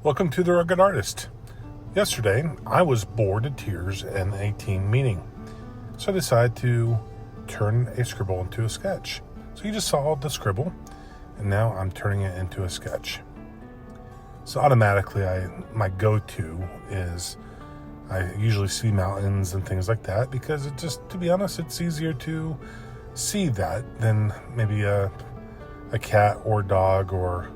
Welcome to The Rugged Artist. Yesterday, I was bored to tears in a team meeting, so I decided to turn a scribble into a sketch. So you just saw the scribble, and now I'm turning it into a sketch. So automatically, my go-to is I usually see mountains and things like that because it just, to be honest, it's easier to see that than maybe a cat or dog or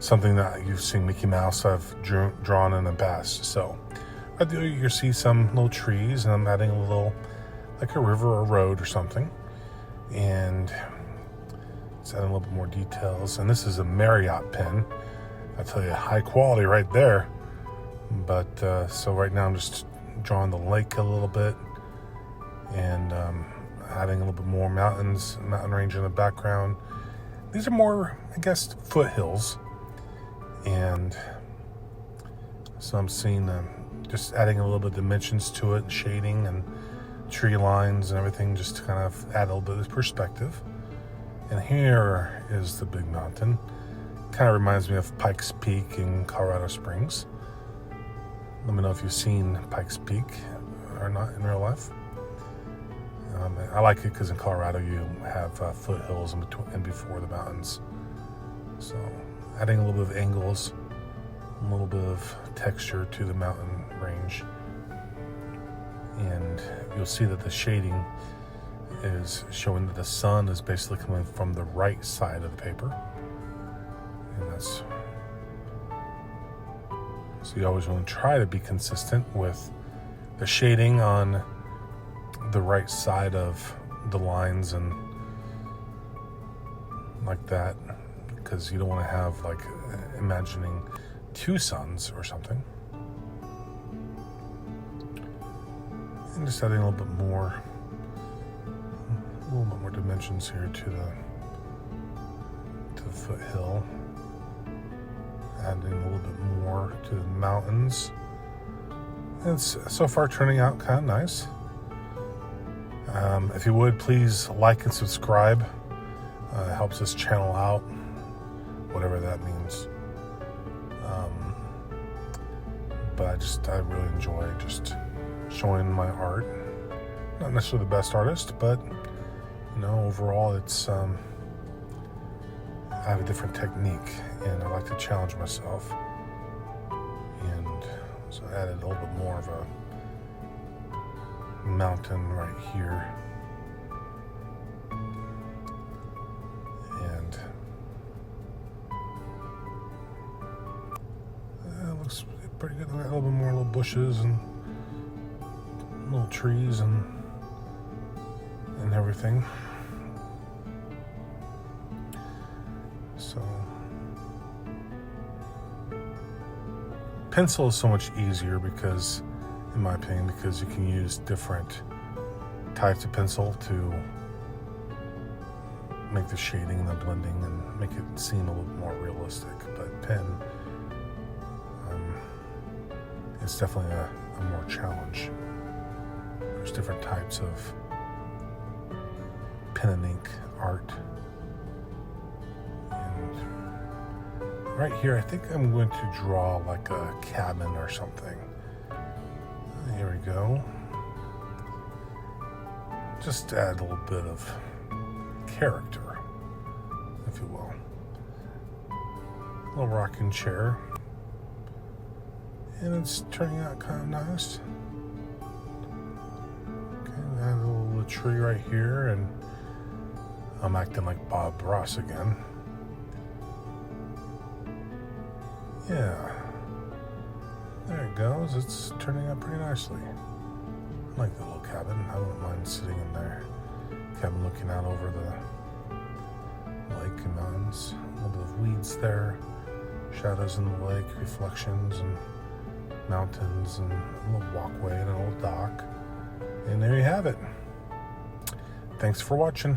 something that you've seen Mickey Mouse have drawn in the past. So I do, you see some little trees, and I'm adding a little, like a river or road or something, and it's adding a little bit more details. And this is a Marriott pen. I tell you, high quality right there. But so right now I'm just drawing the lake a little bit, and adding a little bit more mountain range in the background. These are more, I guess, foothills. And so I'm seeing just adding a little bit of dimensions to it, and shading and tree lines and everything, just to kind of add a little bit of perspective. And here is the big mountain. Kind of reminds me of Pikes Peak in Colorado Springs. Let me know if you've seen Pikes Peak or not in real life. I like it because in Colorado you have foothills in between and before the mountains. So adding a little bit of angles, a little bit of texture to the mountain range. And you'll see that the shading is showing that the sun is basically coming from the right side of the paper. And that's, so you always want to try to be consistent with the shading on the right side of the lines and like that, because you don't want to have like imagining two suns or something. And just adding a little bit more dimensions here to the foothill. Adding a little bit more to the mountains. And it's so far turning out kind of nice. If you would, please like and subscribe. It helps this channel out, whatever that means. But I really enjoy just showing my art. Not necessarily the best artist, but overall it's I have a different technique, and I like to challenge myself. And so I added a little bit more of a mountain right here. And it looks pretty good. A little bit more little bushes and little trees and everything. So pencil is so much easier because, in my opinion, because you can use different types of pencil to make the shading and the blending and make it seem a little more realistic. But pen, it's definitely a more challenge. There's different types of pen and ink art. And right here, I think I'm going to draw like a cabin or something. Here we go. Just add a little bit of character, if you will. A little rocking chair. And it's turning out kind of nice. Okay, add a little tree right here, and I'm acting like Bob Ross again. Yeah. There it goes. It's turning out pretty nicely. I like the little cabin. I wouldn't mind sitting in there. Cabin looking out over the lake and mountains. A little bit of weeds there. Shadows in the lake, reflections and mountains, and a little walkway and an old dock. And there you have it. Thanks for watching.